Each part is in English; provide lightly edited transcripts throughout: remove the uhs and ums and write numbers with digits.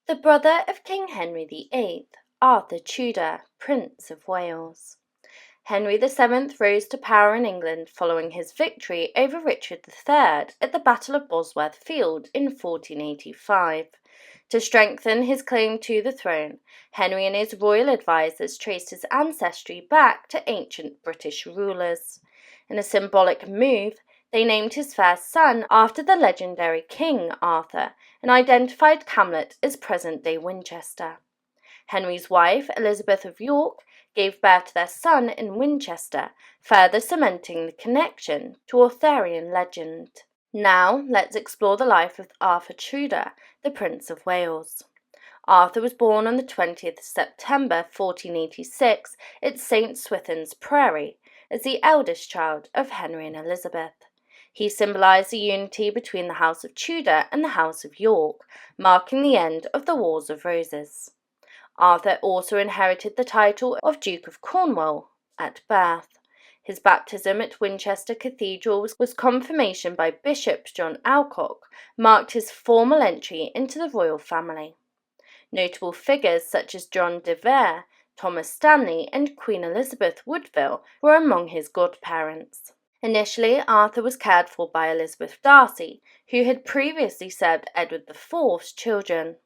the brother of King Henry VIII, Arthur Tudor, Prince of Wales. Henry VII rose to power in England following his victory over Richard III at the Battle of Bosworth Field in 1485. To strengthen his claim to the throne, Henry and his royal advisers traced his ancestry back to ancient British rulers. In a symbolic move, they named his first son after the legendary King Arthur and identified Camlet as present-day Winchester. Henry's wife, Elizabeth of York, gave birth to their son in Winchester, further cementing the connection to Arthurian legend. Now, let's explore the life of Arthur Tudor, the Prince of Wales. Arthur was born on the 20th of September 1486 at St. Swithin's Priory as the eldest child of Henry and Elizabeth. He symbolised the unity between the House of Tudor and the House of York, marking the end of the Wars of Roses. Arthur also inherited the title of Duke of Cornwall at birth. His baptism at Winchester Cathedral was confirmation by Bishop John Alcock, marked his formal entry into the royal family. Notable figures such as John de Vere, Thomas Stanley, and Queen Elizabeth Woodville were among his godparents. Initially, Arthur was cared for by Elizabeth Darcy, who had previously served Edward IV's children.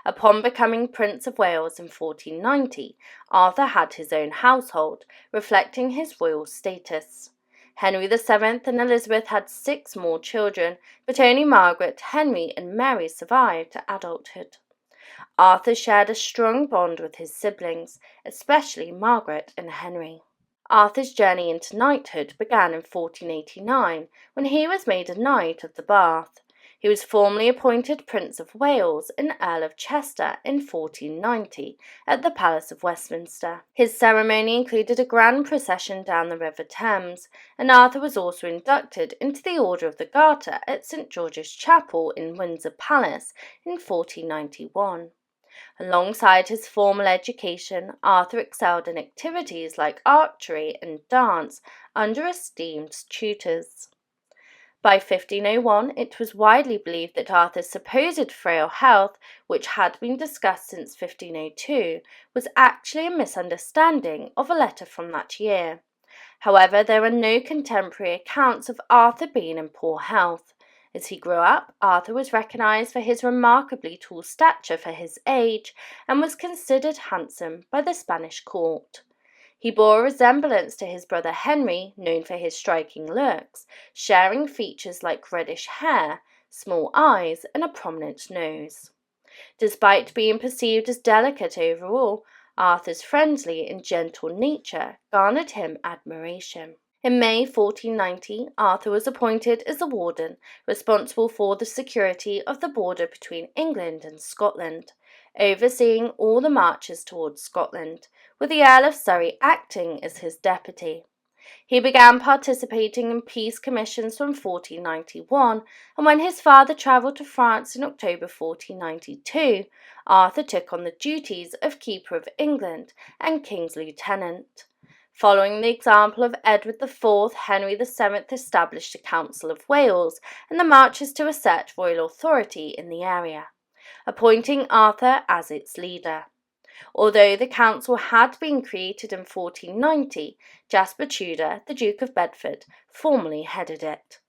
Upon becoming Prince of Wales in 1490, Arthur had his own household, reflecting his royal status. Henry VII and Elizabeth had 6 more children, but only Margaret, Henry, and Mary survived to adulthood. Arthur shared a strong bond with his siblings, especially Margaret and Henry. Arthur's journey into knighthood began in 1489, when he was made a Knight of the Bath. He was formally appointed Prince of Wales and Earl of Chester in 1490 at the Palace of Westminster. His ceremony included a grand procession down the River Thames, and Arthur was also inducted into the Order of the Garter at St George's Chapel in Windsor Palace in 1491. Alongside his formal education, Arthur excelled in activities like archery and dance under esteemed tutors. By 1501, it was widely believed that Arthur's supposed frail health, which had been discussed since 1502, was actually a misunderstanding of a letter from that year. However, there are no contemporary accounts of Arthur being in poor health. As he grew up, Arthur was recognised for his remarkably tall stature for his age and was considered handsome by the Spanish court. He bore a resemblance to his brother Henry, known for his striking looks, sharing features like reddish hair, small eyes, and a prominent nose. Despite being perceived as delicate overall, Arthur's friendly and gentle nature garnered him admiration. In May 1490, Arthur was appointed as the warden, responsible for the security of the border between England and Scotland, overseeing all the marches towards Scotland, with the Earl of Surrey acting as his deputy. He began participating in peace commissions from 1491, and when his father travelled to France in October 1492, Arthur took on the duties of Keeper of England and King's Lieutenant. Following the example of Edward IV, Henry VII established a Council of Wales and the marches to assert royal authority in the area, appointing Arthur as its leader. Although the council had been created in 1490, Jasper Tudor, the Duke of Bedford, formally headed it.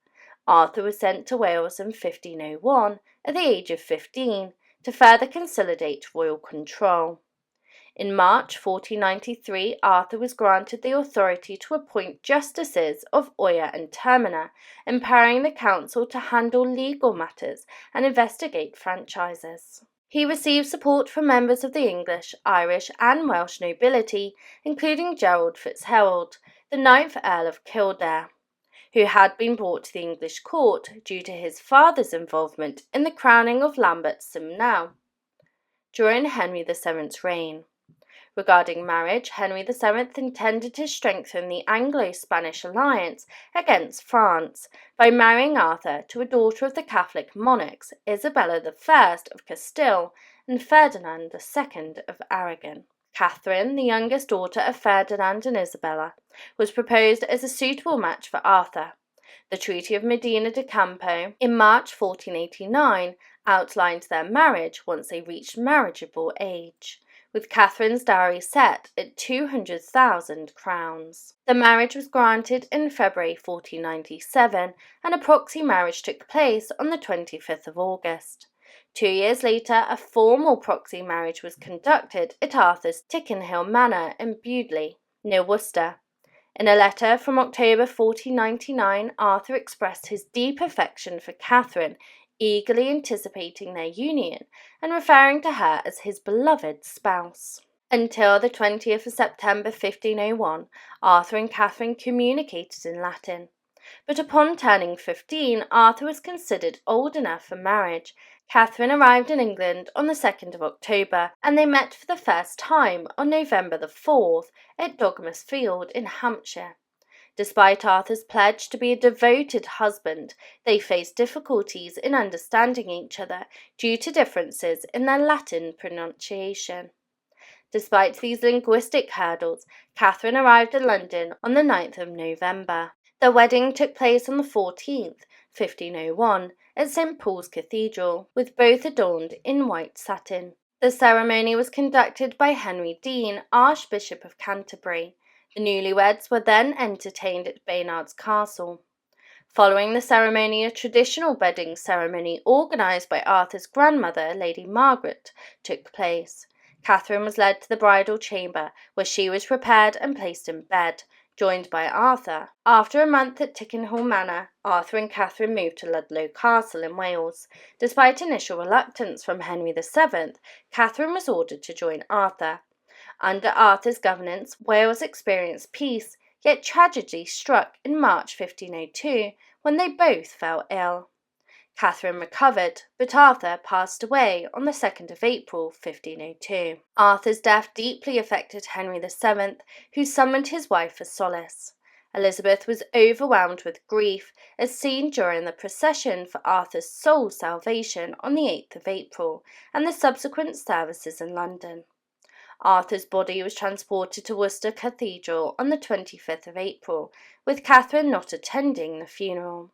Arthur was sent to Wales in 1501 at the age of 15 to further consolidate royal control. In March 1493, Arthur was granted the authority to appoint justices of Oyer and Terminer, empowering the council to handle legal matters and investigate franchises. He received support from members of the English, Irish, and Welsh nobility, including Gerald Fitzgerald, the 9th Earl of Kildare, who had been brought to the English court due to his father's involvement in the crowning of Lambert Simnel during Henry VII's reign. Regarding marriage, Henry VII intended to strengthen the Anglo-Spanish alliance against France by marrying Arthur to a daughter of the Catholic monarchs, Isabella I of Castile and Ferdinand II of Aragon. Catherine, the youngest daughter of Ferdinand and Isabella, was proposed as a suitable match for Arthur. The Treaty of Medina de Campo in March 1489 outlined their marriage once they reached marriageable age, with Catherine's dowry set at 200,000 crowns. The marriage was granted in February 1497, and a proxy marriage took place on the 25th of August. 2 years later, a formal proxy marriage was conducted at Arthur's Tickenhill Manor in Bewdley, near Worcester. In a letter from October 1499, Arthur expressed his deep affection for Catherine, eagerly anticipating their union and referring to her as his beloved spouse. Until the 20th of September 1501, Arthur and Catherine communicated in Latin. But upon turning 15, Arthur was considered old enough for marriage. Catherine arrived in England on the 2nd of October, and they met for the first time on November the 4th at Dogmas Field in Hampshire. Despite Arthur's pledge to be a devoted husband, they faced difficulties in understanding each other due to differences in their Latin pronunciation. Despite these linguistic hurdles, Catherine arrived in London on the 9th of November. The wedding took place on the 14th, 1501, at St. Paul's Cathedral, with both adorned in white satin. The ceremony was conducted by Henry Dean, Archbishop of Canterbury. The newlyweds were then entertained at Baynard's Castle. Following the ceremony, a traditional wedding ceremony organised by Arthur's grandmother, Lady Margaret, took place. Catherine was led to the bridal chamber, where she was prepared and placed in bed, joined by Arthur. After a month at Tickenhill Manor, Arthur and Catherine moved to Ludlow Castle in Wales. Despite initial reluctance from Henry VII, Catherine was ordered to join Arthur. Under Arthur's governance, Wales experienced peace, yet tragedy struck in March 1502 when they both fell ill. Catherine recovered, but Arthur passed away on the 2nd of April 1502. Arthur's death deeply affected Henry VII, who summoned his wife for solace. Elizabeth was overwhelmed with grief, as seen during the procession for Arthur's soul salvation on the 8th of April, and the subsequent services in London. Arthur's body was transported to Worcester Cathedral on the 25th of April, with Catherine not attending the funeral.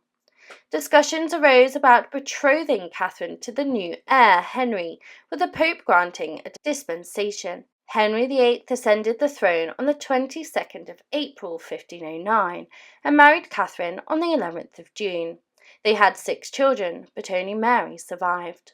Discussions arose about betrothing Catherine to the new heir, Henry, with the Pope granting a dispensation. Henry VIII ascended the throne on the 22nd of April 1509 and married Catherine on the 11th of June. They had 6 children, but only Mary survived.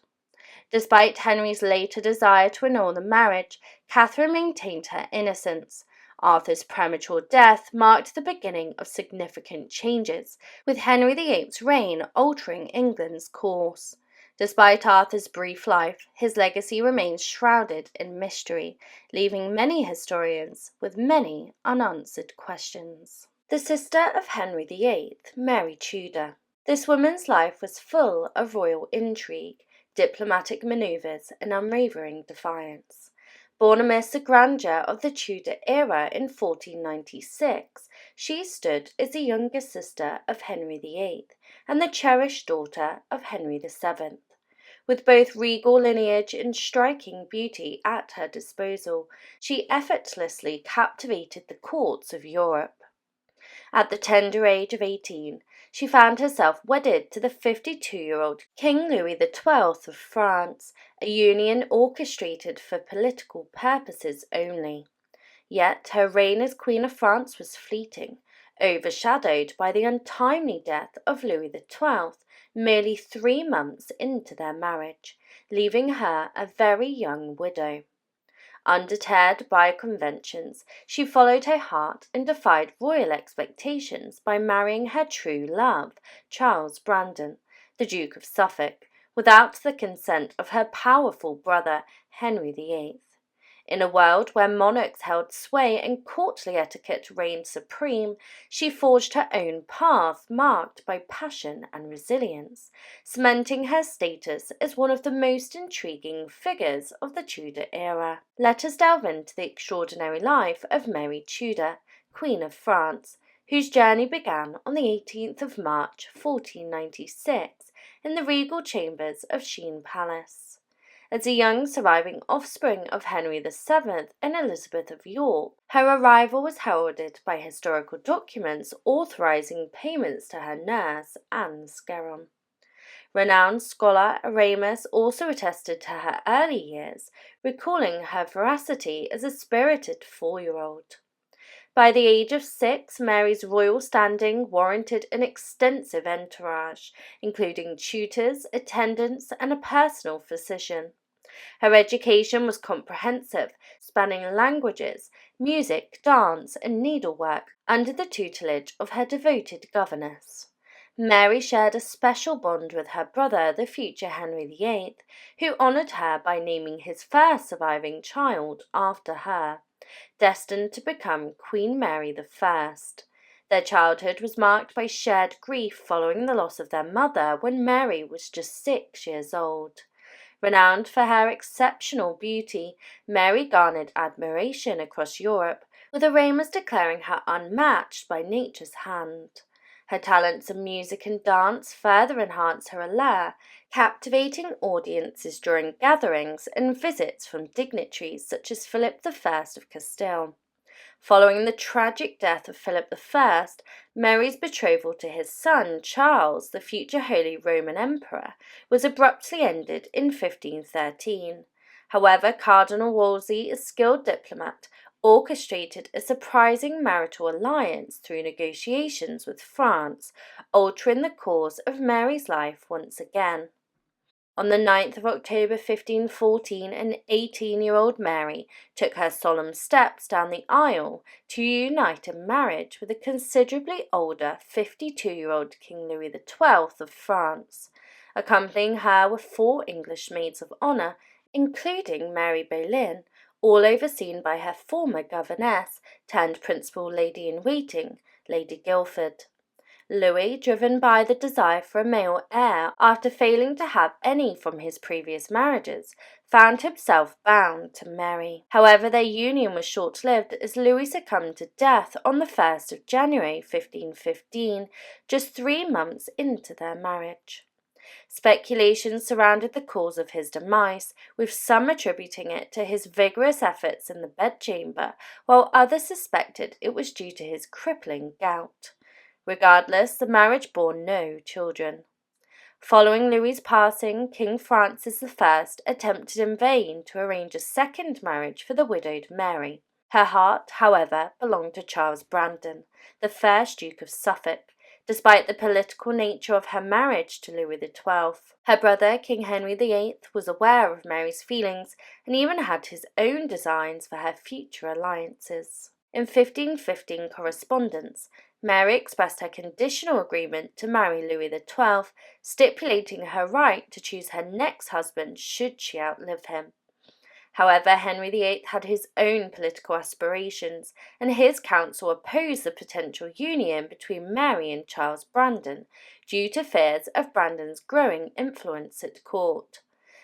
Despite Henry's later desire to annul the marriage, Catherine maintained her innocence. Arthur's premature death marked the beginning of significant changes, with Henry VIII's reign altering England's course. Despite Arthur's brief life, his legacy remains shrouded in mystery, leaving many historians with many unanswered questions. The sister of Henry VIII, Mary Tudor. This woman's life was full of royal intrigue, diplomatic manoeuvres, and unwavering defiance. Born amidst the grandeur of the Tudor era in 1496, she stood as the younger sister of Henry VIII and the cherished daughter of Henry VII. With both regal lineage and striking beauty at her disposal, she effortlessly captivated the courts of Europe. At the tender age of 18, she found herself wedded to the 52-year-old King Louis XII of France, a union orchestrated for political purposes only. Yet her reign as Queen of France was fleeting, overshadowed by the untimely death of Louis XII merely 3 months into their marriage, leaving her a very young widow. Undeterred by conventions, she followed her heart and defied royal expectations by marrying her true love, Charles Brandon, the Duke of Suffolk, without the consent of her powerful brother, Henry VIII. In a world where monarchs held sway and courtly etiquette reigned supreme, she forged her own path marked by passion and resilience, cementing her status as one of the most intriguing figures of the Tudor era. Let us delve into the extraordinary life of Mary Tudor, Queen of France, whose journey began on the 18th of March 1496 in the regal chambers of Sheen Palace. As a young surviving offspring of Henry VII and Elizabeth of York, her arrival was heralded by historical documents authorising payments to her nurse, Anne Scarron. Renowned scholar Aramis also attested to her early years, recalling her veracity as a spirited 4-year-old. By the age of 6, Mary's royal standing warranted an extensive entourage, including tutors, attendants, and a personal physician. Her education was comprehensive, spanning languages, music, dance, and needlework under the tutelage of her devoted governess. Mary shared a special bond with her brother, the future Henry VIII, who honoured her by naming his first surviving child after her, destined to become Queen Mary I. Their childhood was marked by shared grief following the loss of their mother when Mary was just 6 years old. Renowned for her exceptional beauty, Mary garnered admiration across Europe, with Aramis declaring her unmatched by nature's hand. Her talents in music and dance further enhanced her allure, captivating audiences during gatherings and visits from dignitaries such as Philip I of Castile. Following the tragic death of Philip I, Mary's betrothal to his son Charles, the future Holy Roman Emperor, was abruptly ended in 1513. However, Cardinal Wolsey, a skilled diplomat, orchestrated a surprising marital alliance through negotiations with France, altering the course of Mary's life once again. On the 9th of October 1514, an 18-year-old Mary took her solemn steps down the aisle to unite in marriage with a considerably older 52-year-old King Louis XII of France. Accompanying her were 4 English maids of honour, including Mary Boleyn, all overseen by her former governess turned principal lady-in-waiting, Lady Guildford. Louis, driven by the desire for a male heir after failing to have any from his previous marriages, found himself bound to Mary. However, their union was short-lived as Louis succumbed to death on the 1st of January 1515, just 3 months into their marriage. Speculations surrounded the cause of his demise, with some attributing it to his vigorous efforts in the bedchamber, while others suspected it was due to his crippling gout. Regardless, the marriage bore no children. Following Louis's passing, King Francis I attempted in vain to arrange a second marriage for the widowed Mary. Her heart, however, belonged to Charles Brandon, the first Duke of Suffolk, despite the political nature of her marriage to Louis XII. Her brother, King Henry VIII, was aware of Mary's feelings and even had his own designs for her future alliances. In 1515 correspondence, Mary expressed her conditional agreement to marry Louis XII, stipulating her right to choose her next husband should she outlive him. However, Henry VIII had his own political aspirations, and his council opposed the potential union between Mary and Charles Brandon, due to fears of Brandon's growing influence at court.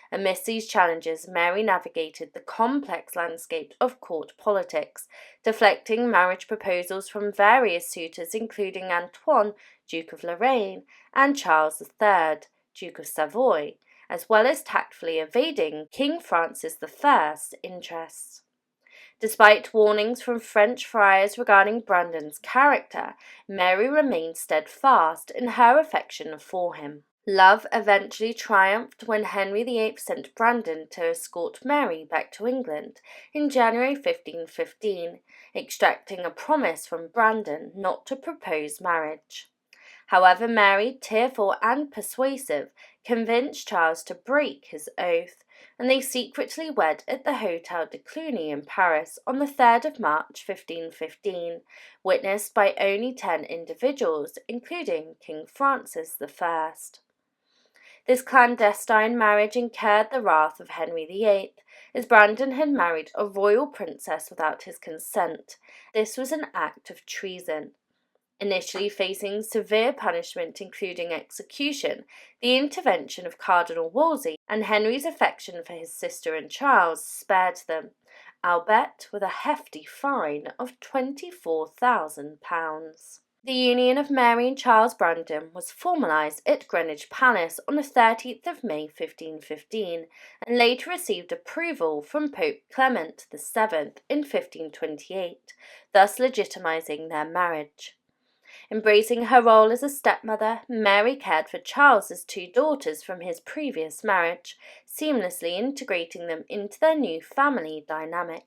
Amidst these challenges, Mary navigated the complex landscape of court politics, deflecting marriage proposals from various suitors including Antoine, Duke of Lorraine, and Charles III, Duke of Savoy, as well as tactfully evading King Francis I's interests. Despite warnings from French friars regarding Brandon's character, Mary remained steadfast in her affection for him. Love eventually triumphed when Henry VIII sent Brandon to escort Mary back to England in January 1515, extracting a promise from Brandon not to propose marriage. However, Mary, tearful and persuasive, convinced Charles to break his oath, and they secretly wed at the Hôtel de Cluny in Paris on the 3rd of March 1515, witnessed by only 10 individuals, including King Francis I. This clandestine marriage incurred the wrath of Henry VIII, as Brandon had married a royal princess without his consent. This was an act of treason. Initially facing severe punishment including execution, the intervention of Cardinal Wolsey and Henry's affection for his sister and Charles spared them, albeit with a hefty fine of £24,000. The union of Mary and Charles Brandon was formalised at Greenwich Palace on the 13th of May 1515 and later received approval from Pope Clement VII in 1528, thus legitimising their marriage. Embracing her role as a stepmother, Mary cared for Charles's two daughters from his previous marriage, seamlessly integrating them into their new family dynamic.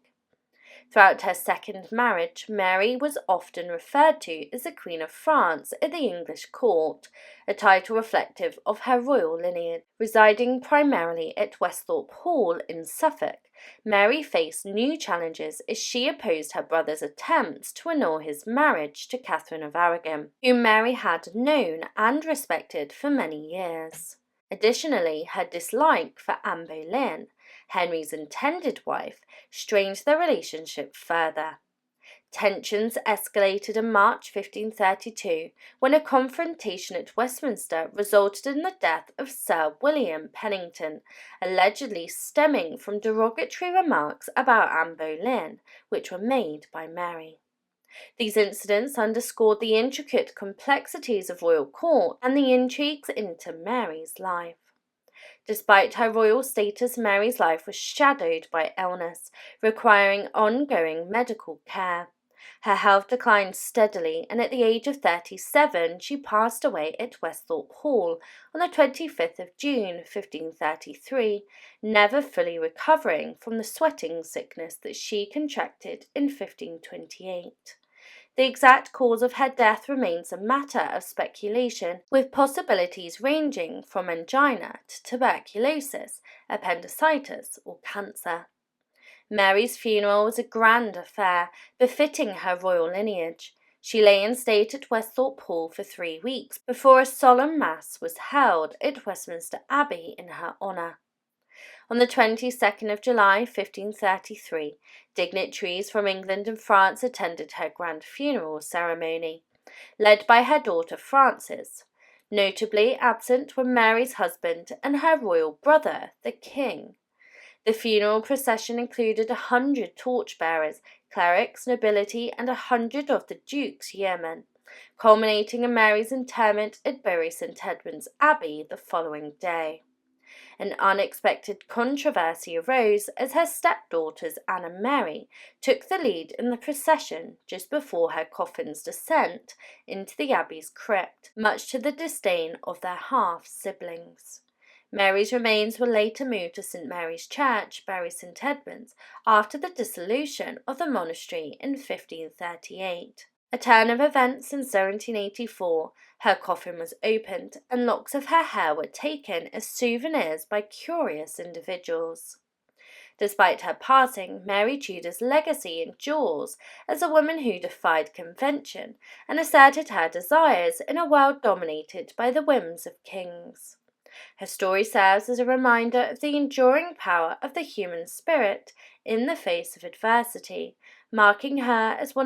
Throughout her second marriage, Mary was often referred to as the Queen of France at the English court, a title reflective of her royal lineage. Residing primarily at Westhorpe Hall in Suffolk, Mary faced new challenges as she opposed her brother's attempts to annul his marriage to Catherine of Aragon, whom Mary had known and respected for many years. Additionally, her dislike for Anne Boleyn, Henry's intended wife, strained their relationship further. Tensions escalated in March 1532 when a confrontation at Westminster resulted in the death of Sir William Pennington, allegedly stemming from derogatory remarks about Anne Boleyn, which were made by Mary. These incidents underscored the intricate complexities of royal court and the intrigues into Mary's life. Despite her royal status, Mary's life was shadowed by illness, requiring ongoing medical care. Her health declined steadily, and at the age of 37, she passed away at Westhorpe Hall on the 25th of June, 1533, never fully recovering from the sweating sickness that she contracted in 1528. The exact cause of her death remains a matter of speculation, with possibilities ranging from angina to tuberculosis, appendicitis, or cancer. Mary's funeral was a grand affair, befitting her royal lineage. She lay in state at Westhorpe Hall for 3 weeks before a solemn mass was held at Westminster Abbey in her honour. On the 22nd of July, 1533, dignitaries from England and France attended her grand funeral ceremony, led by her daughter Frances. Notably absent were Mary's husband and her royal brother, the King. The funeral procession included 100 torchbearers, clerics, nobility, and 100 of the Duke's yeomen, culminating in Mary's interment at Bury St Edmunds Abbey the following day. An unexpected controversy arose as her stepdaughters Anne and Mary took the lead in the procession just before her coffin's descent into the Abbey's crypt, much to the disdain of their half-siblings. Mary's remains were later moved to St Mary's Church, Bury St Edmunds, after the dissolution of the monastery in 1538. A turn of events in 1784, her coffin was opened and locks of her hair were taken as souvenirs by curious individuals. Despite her passing, Mary Tudor's legacy endures as a woman who defied convention and asserted her desires in a world dominated by the whims of kings. Her story serves as a reminder of the enduring power of the human spirit in the face of adversity, marking her as one